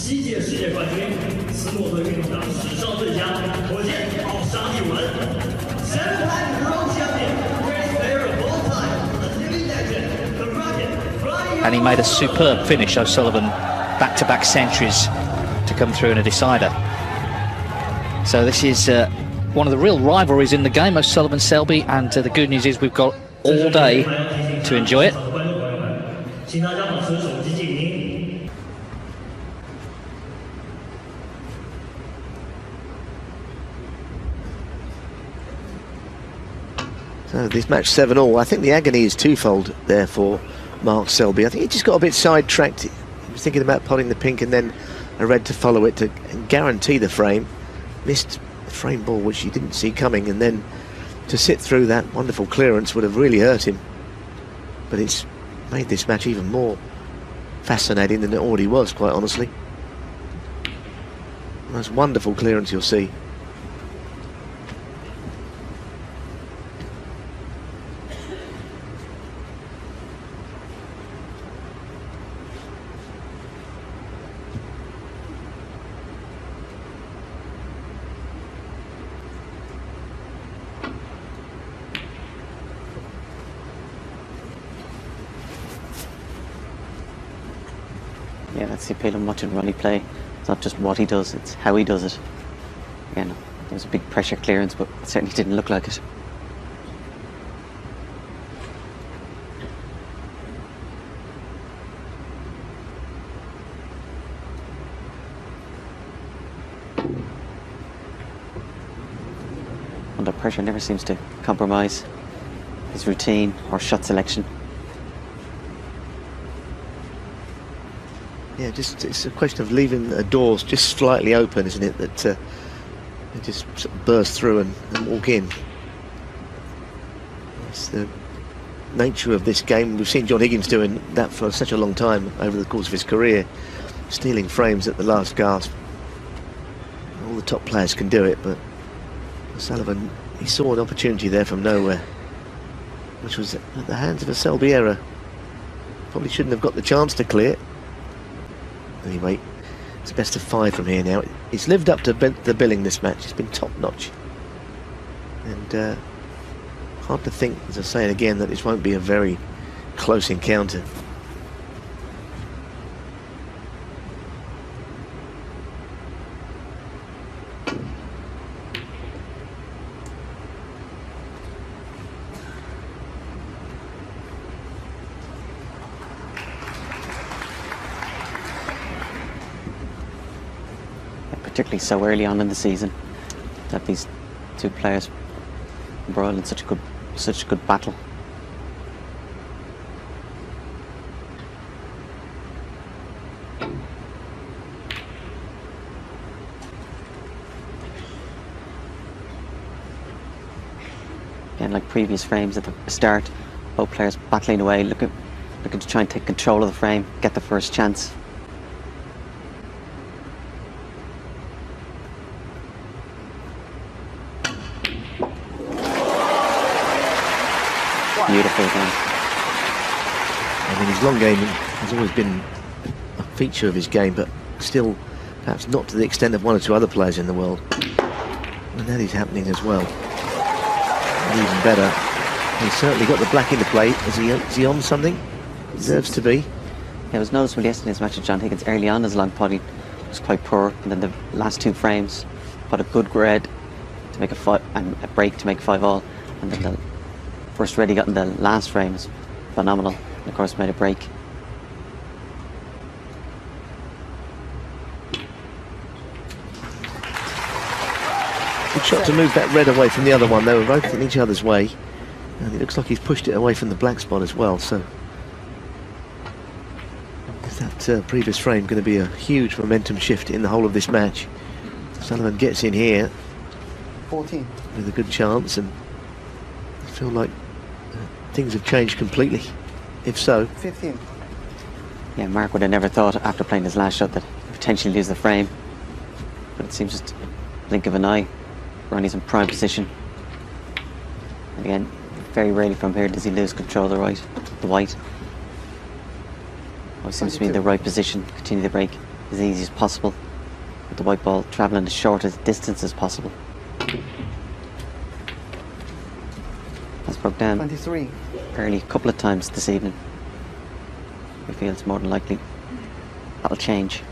7届世界冠军，斯诺克运动场史上最佳，火箭奥沙利文 ，7-time world champion, greatest player of all time, a living legend, the Rocket, Ronnie. And he made a superb finish, O'Sullivan, back-to-back centuries to come through in a decider. So this is one of the real rivalries in the game, O'Sullivan Selby, and the good news is we've got all day to enjoy it. So this match 7-all. I think the agony is twofold there for Mark Selby. I think he just got a bit sidetracked. He was thinking about potting the pink and then a red to follow it to guarantee the frame. Missed the frame ball, which he didn't see coming, and then to sit through that wonderful clearance would have really hurt him. But it's made this match even more fascinating than it already was, quite honestly. Most wonderful clearance you'll see. Yeah, that's the appeal of watching Ronnie play. It's not just what he does, it's how he does it. Again, there was a big pressure clearance, but it certainly didn't look like it. Under pressure never seems to compromise his routine or shot selection. Yeah, just it's a question of leaving the doors just slightly open, isn't it? That they just sort of burst through and walk in. It's the nature of this game. We've seen John Higgins doing that for such a long time over the course of his career, stealing frames at the last gasp. All the top players can do it, but O'Sullivan, he saw an opportunity there from nowhere, which was at the hands of a Selby error. Probably shouldn't have got the chance to clear. Anyway, it's best of 5 from here now. He's lived up to the billing this match. It's been top-notch. And hard to think, as I say it again, that this won't be a very close encounter. Particularly so early on in the season, that these two players brawl in such a good battle. Again, like previous frames at the start, both players battling away, looking to try and take control of the frame, get the first chance. Beautiful again. I mean, his long game has always been a feature of his game, but still perhaps not to the extent of one or two other players in the world. And that is happening as well. And even better, he's certainly got the black into play. Is he on something? Deserves to be. Yeah, it was noticeable yesterday's match with John Higgins. Early on, his long putting was quite poor, and then the last two frames put a good red to make a 5 and a break to make 5-all, and then the first red he got in the last frame is phenomenal, and of course made a break. Good shot to move that red away from the other one. They were both in each other's way, and it looks like he's pushed it away from the black spot as well. So is that previous frame going to be a huge momentum shift in the whole of this match? Sullivan gets in here 14 with a good chance, and I feel like things have changed completely. If so, 15. Yeah, Mark would have never thought after playing his last shot that he'd potentially lose the frame, but it seems just a blink of an eye. Ronnie's in prime position, and again, very rarely from here does he lose control of the white. Always seems to be in the right position, continue the break. as easy as possible, with the white ball travelling as short as distance as possible. That's broke down 23. early a couple of times this evening. We feel it's more than likely that'll change.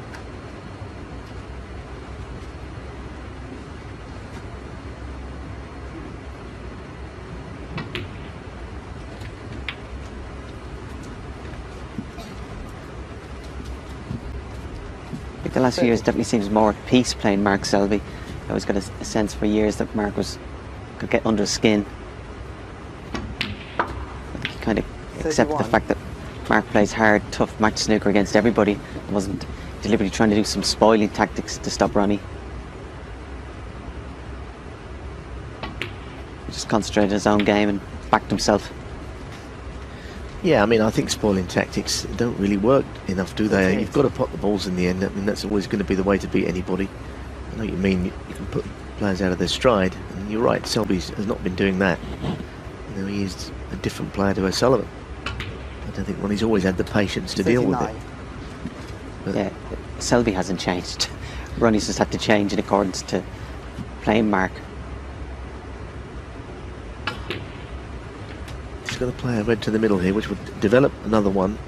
I think the last few years definitely seems more at peace playing Mark Selby. I always got a sense for years that Mark could get under his skin. I think he kind of accepted the 31. fact that Mark plays hard, tough match snooker against everybody and wasn't deliberately trying to do some spoiling tactics to stop Ronnie. He just concentrated on his own game and backed himself. Yeah, I mean, I think spoiling tactics don't really work enough, do they? You've got to pot the balls in the end. I mean, that's always going to be the way to beat anybody. I know what you mean. You can put players out of their stride, and you're right. Selby has not been doing that. You know, he is a different player to O'Sullivan. I don't think Ronnie's always had the patience to deal with it. But Yeah, Selby hasn't changed. Ronnie's just had to change in accordance to playing Mark. he's going to play a red to the middle here, which would develop another one.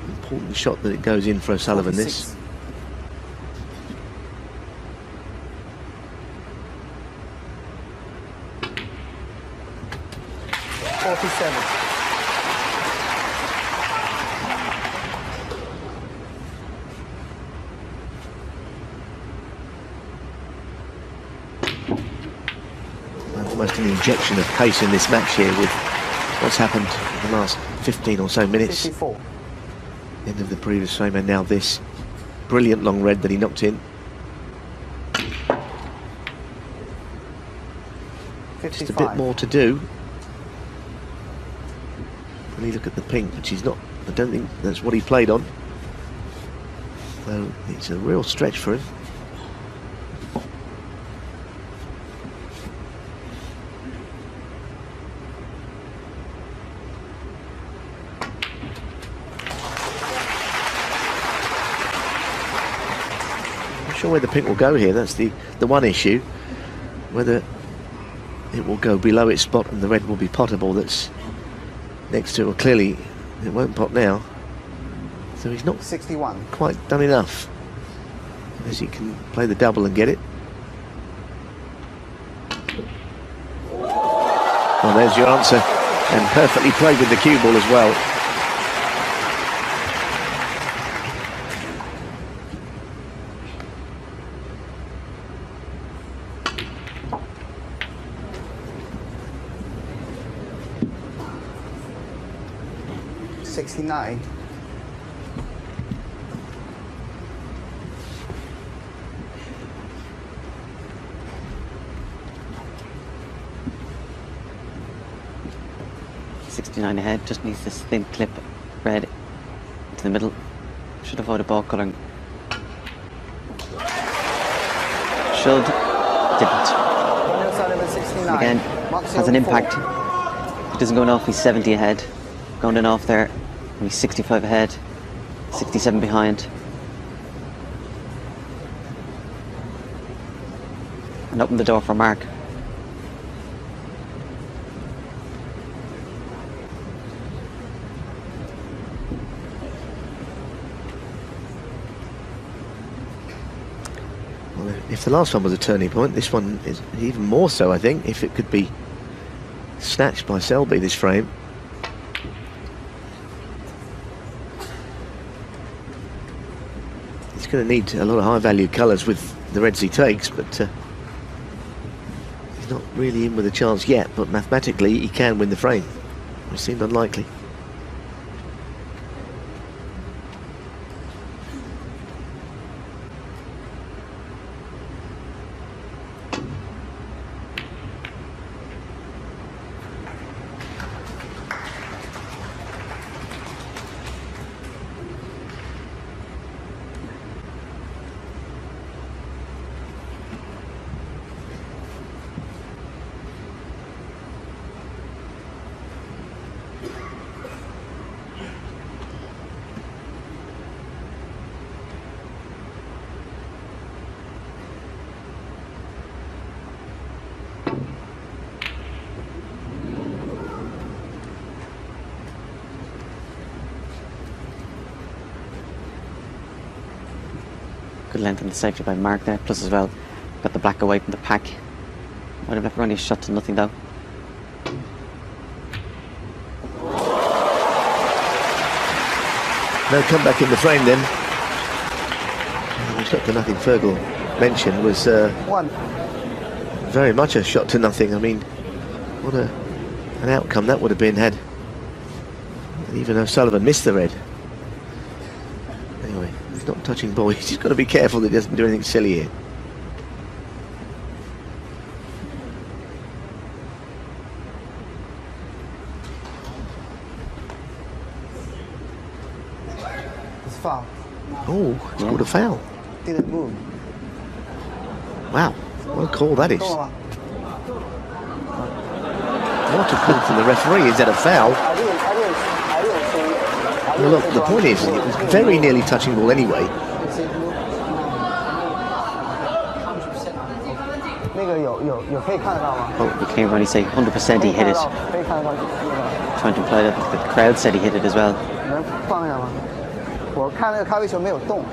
Important shot that it goes in for O'Sullivan. This. 47. Almost an injection of pace in this match here with what's happened in the last 15 or so minutes. 54. End of the previous frame and now this. Brilliant long red that he knocked in. 55. Just a bit more to do. When you look at the pink, which he's not, I don't think that's what he played on. So it's a real stretch for him. Sure where the pink will go here. That's the one issue, whether it will go below its spot and the red will be potable. That's next to it. Well, clearly it won't pot now, so he's not 61. quite done enough, as he can play the double and get it. Well, there's your answer, and perfectly played with the cue ball as well. $69. $69 ahead, just needs this thin clip red into the middle. Should avoid a ball colouring. Should, didn't. RonnieO'Sullivan 69. Again, has an impact. If it doesn't go enough, he's 70 ahead. Going in off there, and he's 65 ahead, 67 behind. And open the door for Mark. Well, if the last one was a turning point, this one is even more so, I think, if it could be snatched by Selby, this frame. He's going to need a lot of high-value colours with the reds he takes, but he's not really in with a chance yet, but mathematically he can win the frame, which seemed unlikely. Good length in the safety by Mark there. Plus as well, got the black away from the pack. Might have left Ronnie a shot to nothing though. No comeback in the frame then. The shot to nothing Fergal mentioned was 1. very much a shot to nothing. I mean, what an outcome that would have been had even O'Sullivan missed the red. Anyway, he's not touching ball. He's just got to be careful that he doesn't do anything silly here. It's foul. Oh, he's called a foul. Didn't move. Wow, what a call that is. Go on. What a call from the referee. Is that a foul? I didn't Well, look, the point is, it was very nearly touching ball anyway. 那个有可以看得到吗？ Oh, we can't really say 100% he hit it. 可以看得到那个。 Trying to imply that the crowd said he hit it as well. 能放一下吗？我看那个咖啡球没有动。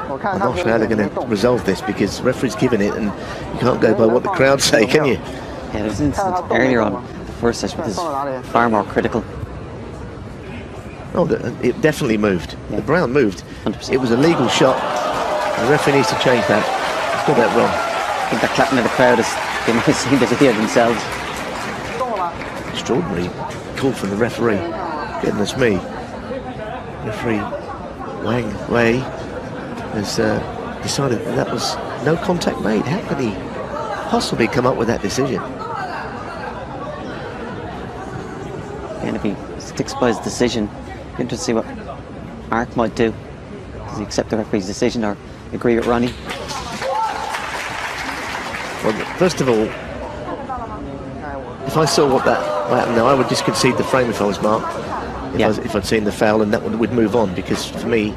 我看 I'm 他 not sure how they're going to resolve this because the referee's given it and you can't go by what the crowd say, can you? Yeah, there was an incident earlier on the first session which is far more critical. Oh, it definitely moved. Yeah. The brown moved. 100%. It was a legal shot. The referee needs to change that. He's got that wrong. I think they're clapping at the crowd as they might have seen the video themselves. Extraordinary call from the referee. Goodness me. Referee Wang Wei has decided that was no contact made. How could he possibly come up with that decision? And if he sticks by his decision, interesting to see what Mark might do. Does he accept the referee's decision or agree with Ronnie? Well, first of all, if I saw what happened now, I would just concede the frame if I was Mark. If I'd seen the foul, and that would move on, because for me,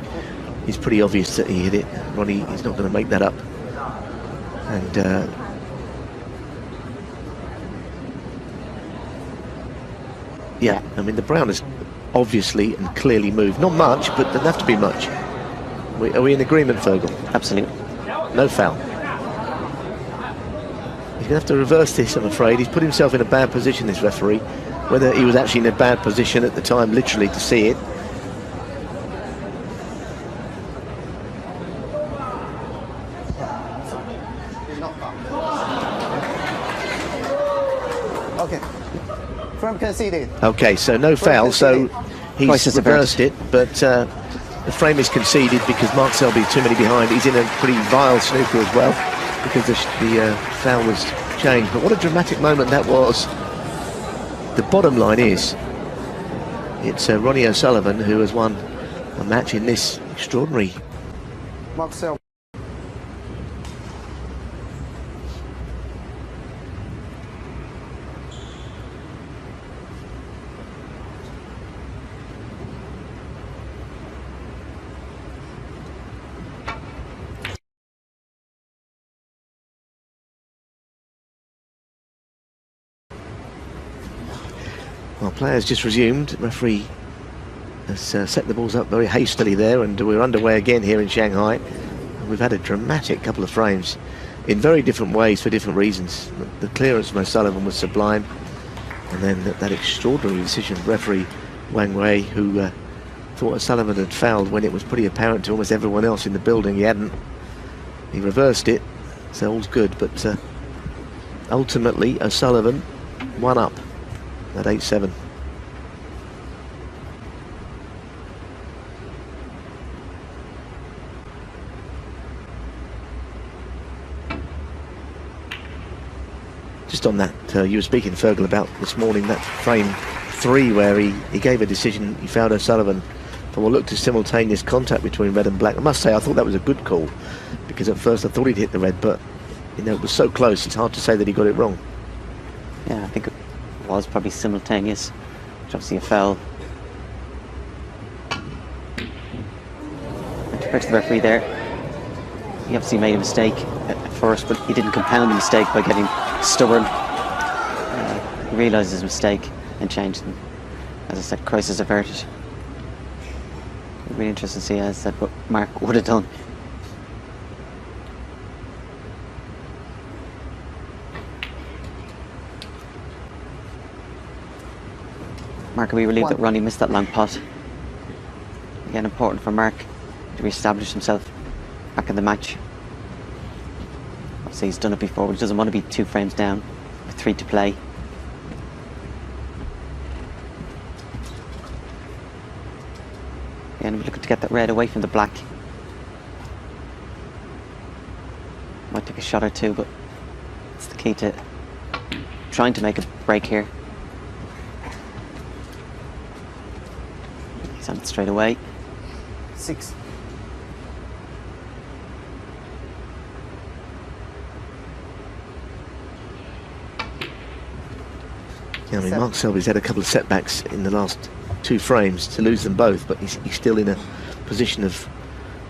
it's pretty obvious that he hit it. Ronnie is not going to make that up. And yeah, I mean, the brown has obviously and clearly moved. Not much, but doesn't have to be much. Are we in agreement, Fergal? Absolutely. No foul. He's going to have to reverse this, I'm afraid. He's put himself in a bad position, this referee. Whether he was actually in a bad position at the time, literally, to see it. Okay. Frame conceded. Okay, so no foul, so he's reversed it, but the frame is conceded because Mark Selby is too many behind. He's in a pretty vile snooker as well because the foul was changed. But what a dramatic moment that was. The bottom line is, it's Ronnie O'Sullivan who has won a match in this extraordinary. Mark Selby. Well, players just resumed. Referee has set the balls up very hastily there, and we're underway again here in Shanghai. We've had a dramatic couple of frames in very different ways for different reasons. The clearance from O'Sullivan was sublime, and then that extraordinary decision of referee Wang Wei, who thought O'Sullivan had fouled when it was pretty apparent to almost everyone else in the building he hadn't. He reversed it, so all's good, but ultimately O'Sullivan won up at 8-7. Just on that, you were speaking, Fergal, about this morning, that frame 3 where he gave a decision, he fouled O'Sullivan for what looked as simultaneous contact between red and black. I must say, I thought that was a good call, because at first I thought he'd hit the red, but you know, it was so close, it's hard to say that he got it wrong. Yeah, I think it was probably simultaneous, which obviously a foul. And to the referee there, he obviously made a mistake at first, but he didn't compound the mistake by getting stubborn. He realised his mistake and changed, and as I said, crisis averted. It'll be interesting to see, as I said, what Mark would have done. Mark will be relieved One. that Ronnie missed that long pot. Again, important for Mark to re-establish himself back in the match. Obviously he's done it before, but he doesn't want to be 2 frames down with 3 to play. Again, we're looking to get that red away from the black. Might take a shot or 2, but it's the key to trying to make a break here. He's on it straight away. 6. Yeah, I mean, 7. Mark Selby's had a couple of setbacks in the last 2 frames to lose them both, but he's still in a position of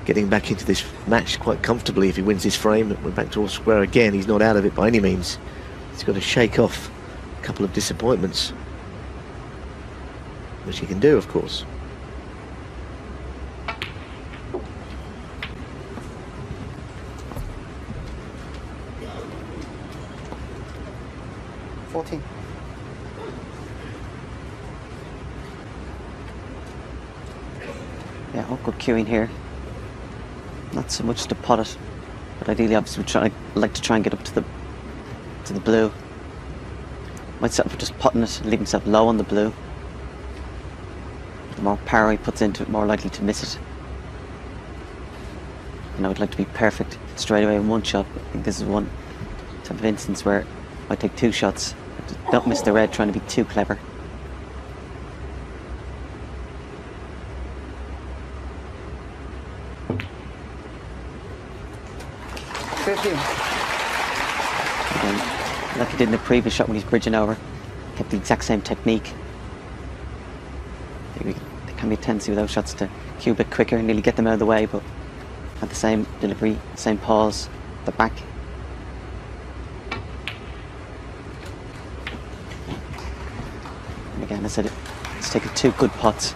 getting back into this match quite comfortably. If he wins this frame, we're back to all square again. He's not out of it by any means. He's got to shake off a couple of disappointments, which he can do, of course. Yeah, awkward queuing here. Not so much to pot it, but ideally, obviously, like to try and get up to the blue. Might settle for just potting it and leave himself low on the blue. The more power he puts into it, more likely to miss it. And I would like to be perfect straight away in 1 shot, but I think this is one type of instance where I take 2 shots. Don't miss the red, trying to be too clever. And like he did in the previous shot when he's bridging over, kept the exact same technique. There can be a tendency with those shots to cue a bit quicker and nearly get them out of the way, but at the same delivery, same pause, the back. And again, I said it's taken 2 good pots,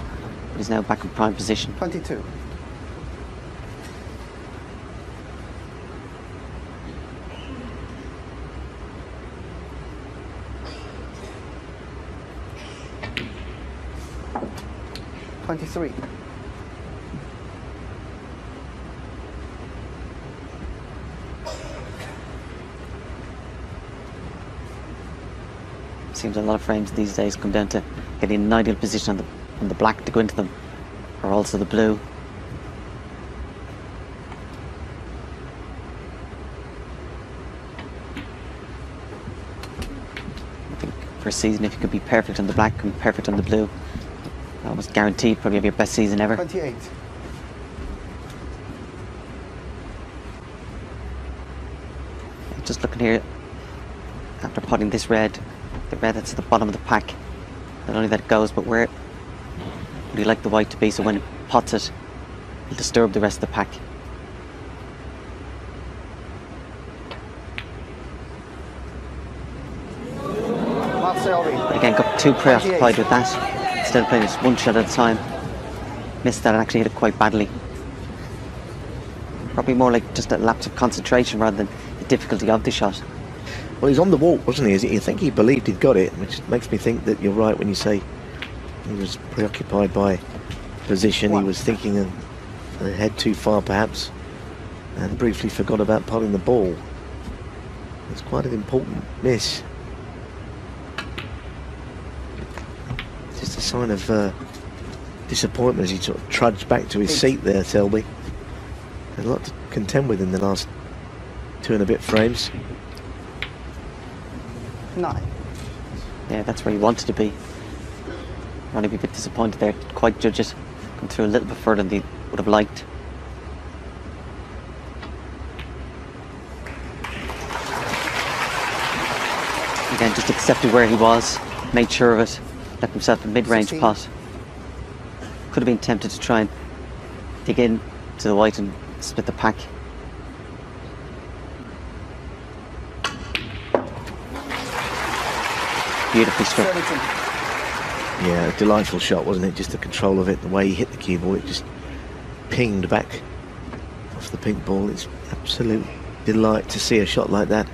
but he's now back in prime position. 22. Seems a lot of frames these days come down to getting an ideal position on the black to go into them, or also the blue. I think for a season, if you could be perfect on the black and perfect on the blue, almost guaranteed probably have your best season ever. 28. Just looking here, after potting this red, the red that's at the bottom of the pack, not only that it goes, but where would you like the white to be, so when it pots it, it'll disturb the rest of the pack. But again, got too preoccupied with that, instead of playing just 1 shot at a time. Missed that and actually hit it quite badly. Probably more like just a lapse of concentration rather than the difficulty of the shot. Well, he's on the walk, wasn't he? You think he believed he'd got it, which makes me think that you're right when you say he was preoccupied by position. He was thinking ahead too far, perhaps, and briefly forgot about potting the ball. It's quite an important miss. It's just a sign of disappointment as he sort of trudged back to his seat there, Selby. A lot to contend with in the last 2 and a bit frames. 9. Yeah, that's where he wanted to be. Ronnie be a bit disappointed there. Didn't quite judge it. Come through a little bit further than he would have liked. Again, just accepted where he was, made sure of it, left himself a mid-range 16. pot. Could have been tempted to try and dig in to the white and split the pack. Beautifully struck. 17. Yeah, a delightful shot, wasn't it? Just the control of it, the way he hit the cue ball, it just pinged back off the pink ball. It's absolute delight to see a shot like that.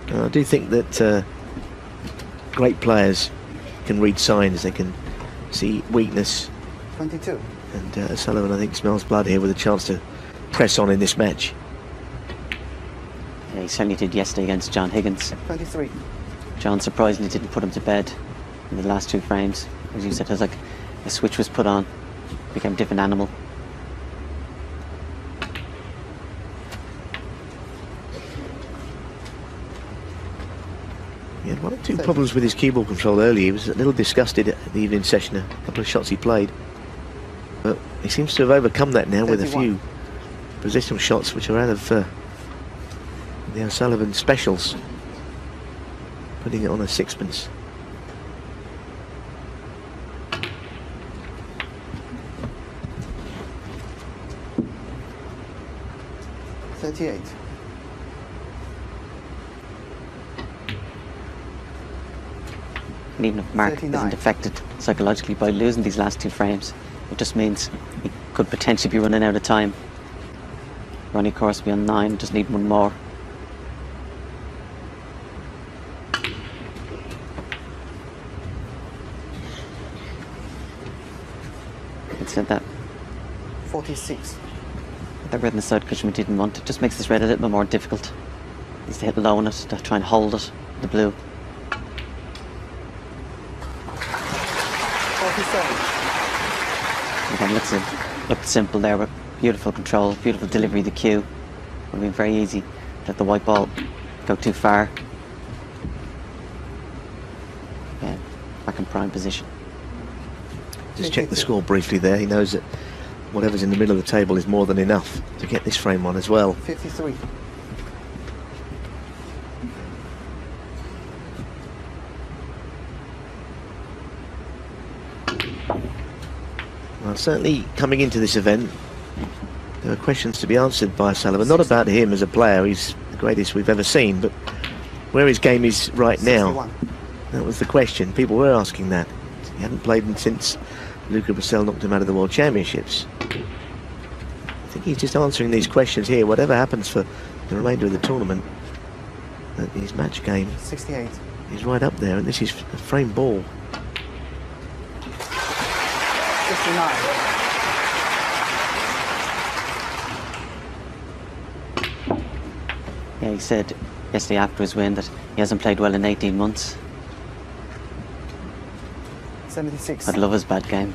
And I do think that great players can read signs, they can see weakness. 22. And O'Sullivan, I think, smells blood here with a chance to press on in this match. Yeah, he certainly did yesterday against John Higgins. 23. John surprisingly didn't put him to bed in the last 2 frames. As you said, it was like a switch was put on, became a different animal. He had 1 or 2 problems with his keyboard control earlier. He was a little disgusted at the evening session, a couple of shots he played. But he seems to have overcome that now 31. with a few positional shots which are out of the O'Sullivan specials. Putting it on a sixpence. $38. And even if Mark 39. isn't affected psychologically by losing these last 2 frames, it just means he could potentially be running out of time. Ronnie, of course, will be on 9, just need 1 more. It said that 46. that red in the side cushion we didn't want. It just makes this red a little bit more difficult. Needs to hit low on it to try and hold it, the blue. 47. Again, looks simple there, but beautiful control, beautiful delivery of the cue. It would be very easy to let the white ball go too far. Yeah, back in prime position. Just check the score briefly there. He knows that whatever's in the middle of the table is more than enough to get this frame on as well. 53. Well, certainly coming into this event, there are questions to be answered by O'Sullivan. Not about him as a player, he's the greatest we've ever seen, but where his game is right now. 61. That was the question. People were asking that. He hadn't played him since Luca Brissell knocked him out of the World Championships. I think he's just answering these questions here. Whatever happens for the remainder of the tournament, that his match game 68. is right up there, and this is a frame ball. 69. Yeah, he said yesterday after his win that he hasn't played well in 18 months. 76. I'd love his bad game.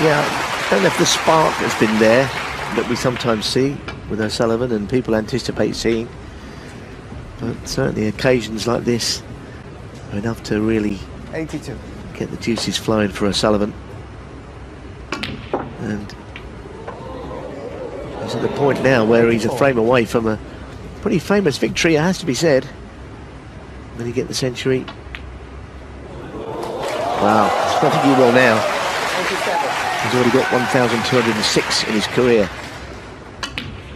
Yeah, I don't know if the spark has been there that we sometimes see with O'Sullivan and people anticipate seeing, but certainly occasions like this are enough to really 82. get the juices flowing for O'Sullivan. And he's at the point now where he's a frame away from a pretty famous victory, it has to be said. Will he get the century? Wow, I think he will now. 87. He's already got 1,206 in his career.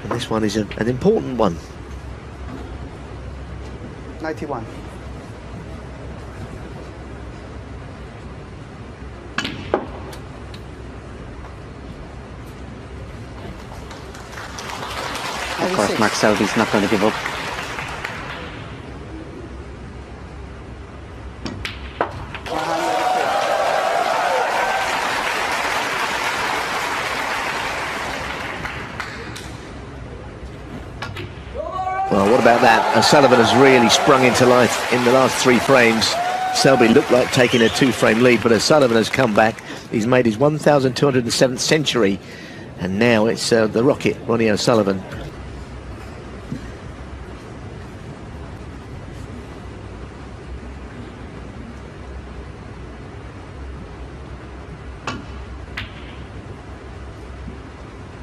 And this one is an important one. 91. Of course, Mark Selby's not going to give up. Well, what about that? O'Sullivan has really sprung into life in the last 3 frames. Selby looked like taking a 2-frame lead, but O'Sullivan has come back. He's made his 1,207th century, and now it's the Rocket, Ronnie O'Sullivan.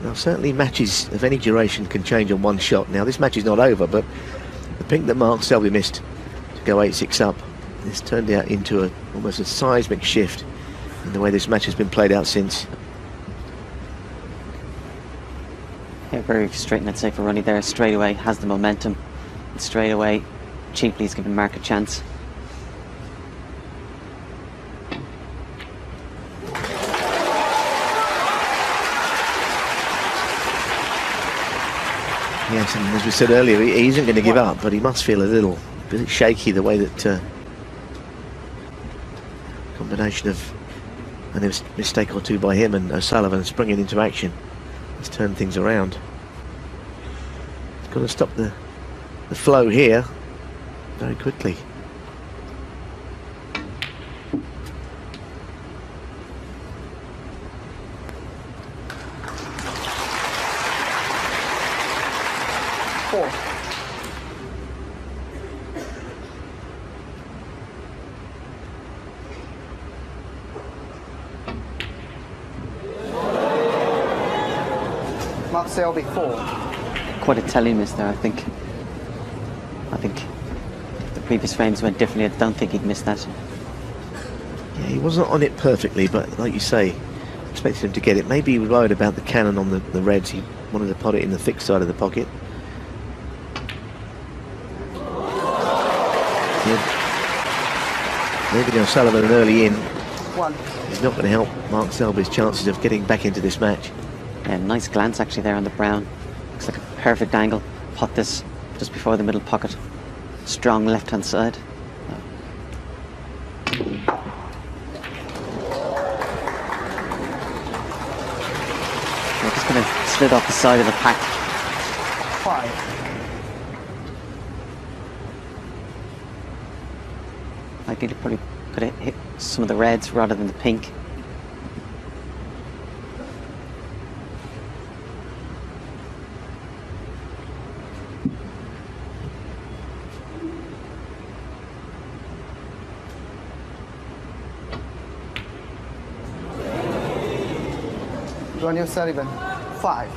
Now, certainly matches of any duration can change on one shot. Now, this match is not over, but the pink that Mark Selby missed to go 8-6 up, this turned out into almost a seismic shift in the way this match has been played out since. Yeah, very frustrating, I'd say, for Ronnie there. Straight away has the momentum, and straight away cheaply he's given Mark a chance. Yes, and as we said earlier, he isn't going to give up, but he must feel a little bit shaky the way that combination of a mistake or two by him and O'Sullivan springing into action has turned things around. He's got to stop the flow here very quickly. Selby 4. Quite a telling miss there, I think. I think if the previous frames went differently, I don't think he'd miss that. Yeah, he wasn't on it perfectly, but like you say, expected him to get it. Maybe he was worried about the cannon on the reds. He wanted to pot it in the thick side of the pocket. Yeah. Maybe O'Sullivan early in is not going to help Mark Selby's chances of getting back into this match. Yeah, nice glance actually there on the brown. Looks like a perfect angle. Pot this just before the middle pocket. Strong left-hand side. Yeah, just kind of slid off the side of the pack. 5. I think it probably could have hit some of the reds rather than the pink. RonnieO'Sullivan 5.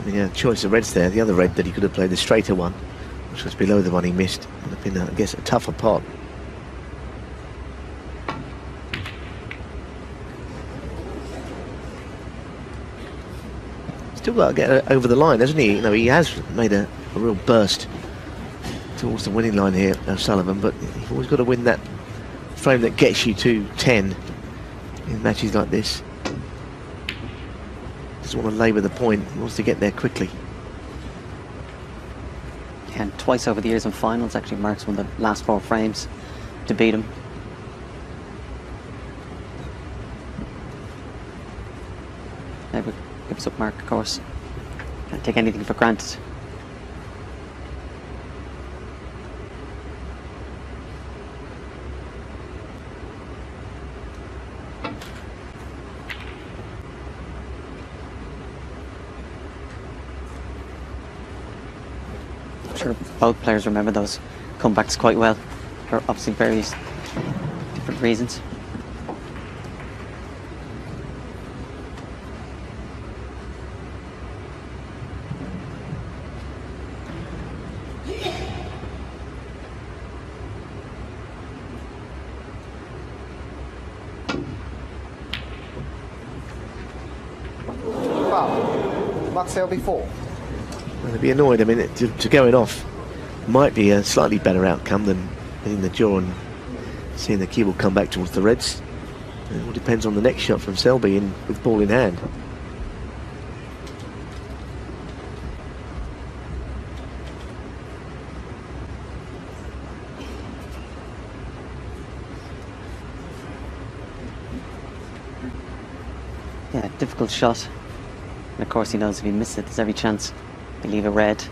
Yeah, choice of reds there. The other red that he could have played, the straighter one, which was below the one he missed, would have been, I guess, a tougher pot. Still got to get over the line, hasn't he? You know, he has made a real burst towards the winning line here, O'Sullivan, but you've always got to win that frame that gets you to 10 in matches like this. Doesn't want to labour the point, he wants to get there quickly. And twice over the years in finals, actually Mark's won the last 4 frames to beat him. Never gives up Mark, of course. Can't take anything for granted. I'm sure both players remember those comebacks quite well, for obviously various different reasons. Selby 4. Well, they'd be annoyed. I mean, to going off might be a slightly better outcome than hitting the jaw and seeing the cue will come back towards the reds. It all depends on the next shot from Selby with ball in hand. Yeah, difficult shot. And of course he knows if he misses it, there's every chance he'll leave a red.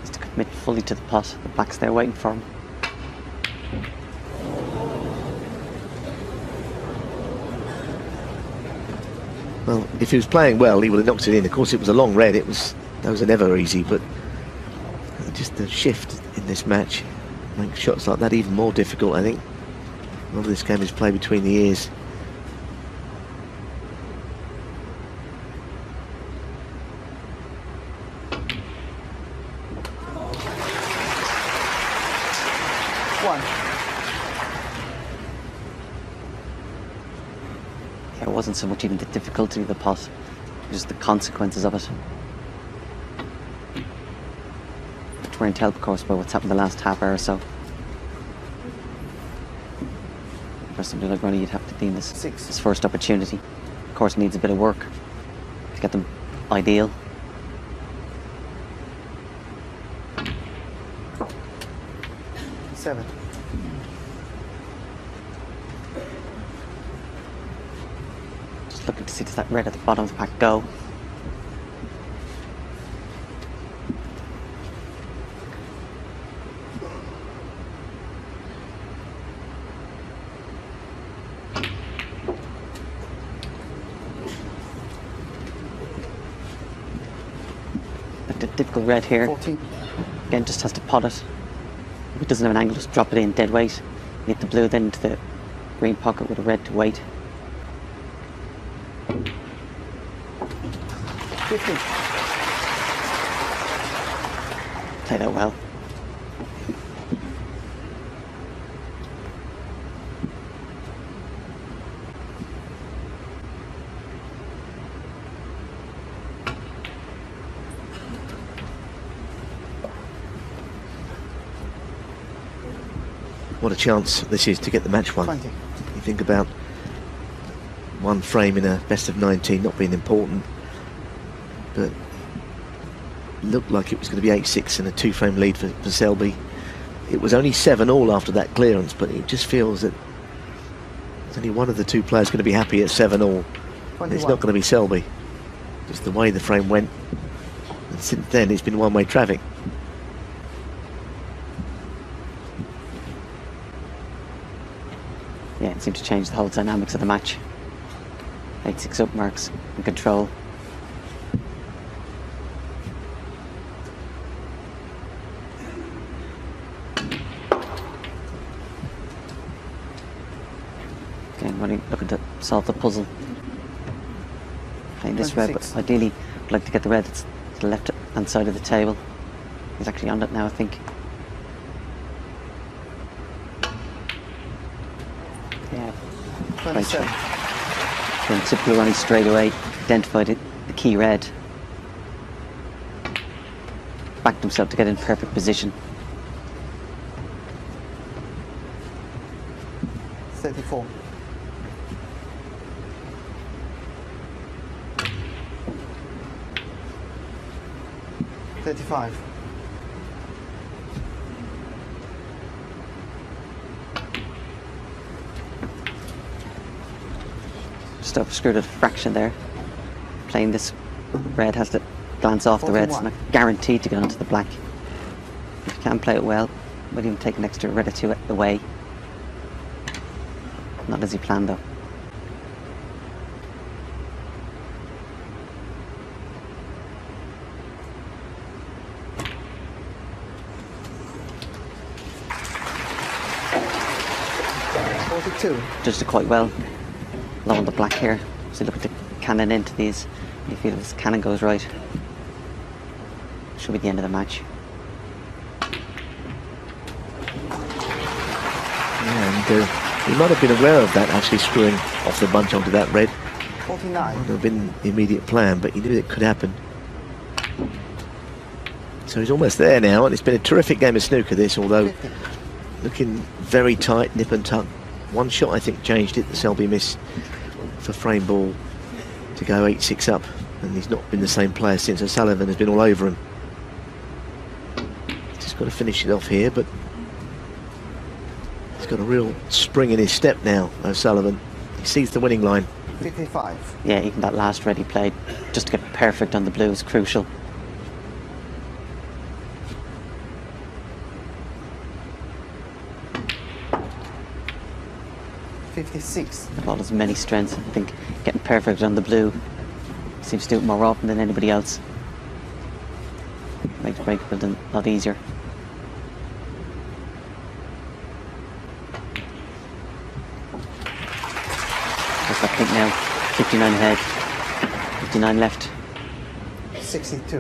Just to commit fully to the pot. The black's there waiting for him. Well, if he was playing well, he would have knocked it in. Of course, it was a long red. Those are never easy, but just the shift in this match makes shots like that even more difficult, I think. A lot of this game is played between the ears. It wasn't so much even the difficulty of the pot, just the consequences of it. weren't helped, of course, by what's happened the last half hour or so. For somebody like Ronnie, you'd have to deem this his first opportunity. Of course, needs a bit of work to get them ideal. Seven. Just looking to see, does that red at the bottom of the pack go? The difficult red here. 14. Again, just has to pot it. If it doesn't have an angle, just drop it in dead weight. Hit the blue then into the green pocket with a red to wait. 15. Played out well. What a chance this is to get the match won. 20. You think about one frame in a best of 19 not being important, but looked like it was going to be 8-6 and a 2-frame lead for Selby. It was only 7-all after that clearance, but it just feels that there's only one of the two players going to be happy at 7-all. It's not going to be Selby. Just the way the frame went. And since then, it's been one-way traffic. Yeah, it seemed to change the whole dynamics of the match. 8-6 up marks in control. Again, Ronnie looking to solve the puzzle. Playing this red, but 26. ideally would like to get the red that's to the left hand side of the table. He's actually on it now, I think. Yeah, great 27. shot. Then typical Ronnie straight away identified it, the key red. Backed himself to get in perfect position. 34. 35. Just overscrewed a fraction there. Playing this red has to glance off the red. It's 41. not guaranteed to get onto the black. If you can play it well, might even take an extra red or two away. Not as he planned though. Judged it quite well. Low on the black here. So looking to cannon into these. You feel if this cannon goes right, should be the end of the match. And he might have been aware of that, actually screwing off the bunch onto that red. 49. Would have been the immediate plan, but he knew it could happen. So he's almost there now, and it's been a terrific game of snooker this, although 50. looking very tight, nip and tuck. One shot I think changed it, the Selby miss for frame ball to go 8-6 up, and he's not been the same player since. O'Sullivan has been all over him. Just got to finish it off here, but he's got a real spring in his step now, O'Sullivan. He sees the winning line. 55. Yeah, even that last red he played, just to get perfect on the blue is crucial. 56. All his many strengths, I think getting perfect on the blue seems to do it more often than anybody else. Makes break building a lot easier. Just I think now 59 ahead, 59 left. 62.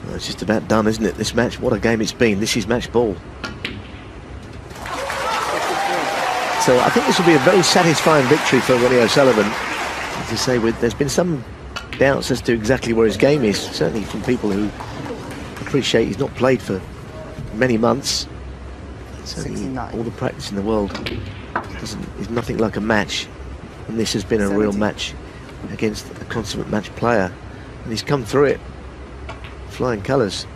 Well, it's just about done, isn't it, this match? What a game it's been. This is match ball. So I think this will be a very satisfying victory for Ronnie O'Sullivan. As I say, there's been some doubts as to exactly where his game is, certainly from people who appreciate he's not played for many months. Certainly all the practice in the world is nothing like a match, and this has been a real match against a consummate match player, and he's come through it flying colours.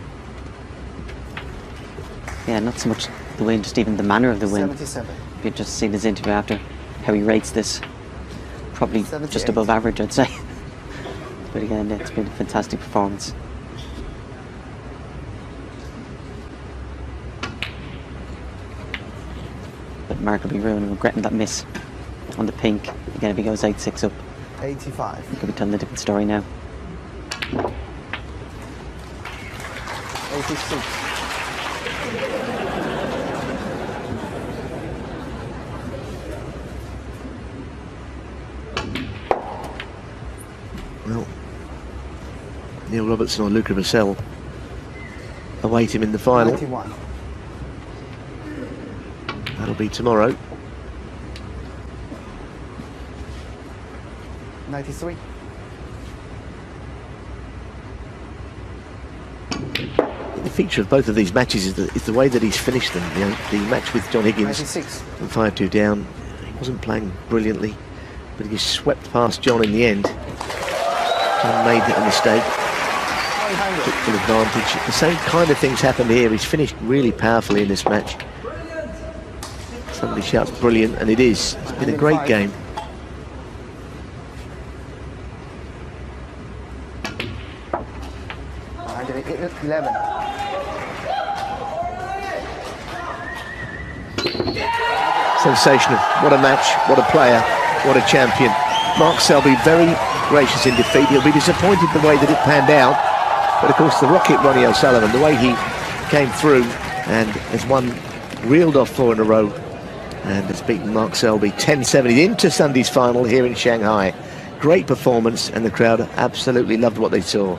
Yeah, not so much the win, just even the manner of the win. 77. If you'd just seen his interview after, how he rates this, probably 78. just above average, I'd say. But again, it's been a fantastic performance. But Mark will be ruining, regretting that miss on the pink. Again, if he goes 8-6 up, 85. he could be telling a different story now. 86. Well, Neil Robertson or Luca Vassell await him in the final. 91. That'll be tomorrow. 93. The feature of both of these matches is the way that he's finished them. You know, the match with John Higgins, 96. and 5-2 down, he wasn't playing brilliantly, but he just swept past John in the end. John made a mistake, 100. took full advantage. The same kind of things happened here. He's finished really powerfully in this match. Somebody shouts brilliant, and it is. It's been a great game. Eleven. Sensational. What a match, what a player, what a champion. Mark Selby very gracious in defeat. He'll be disappointed the way that it panned out. But of course the Rocket, Ronnie O'Sullivan, the way he came through and has won, reeled off 4 in a row and has beaten Mark Selby 10-7 into Sunday's final here in Shanghai. Great performance, and the crowd absolutely loved what they saw.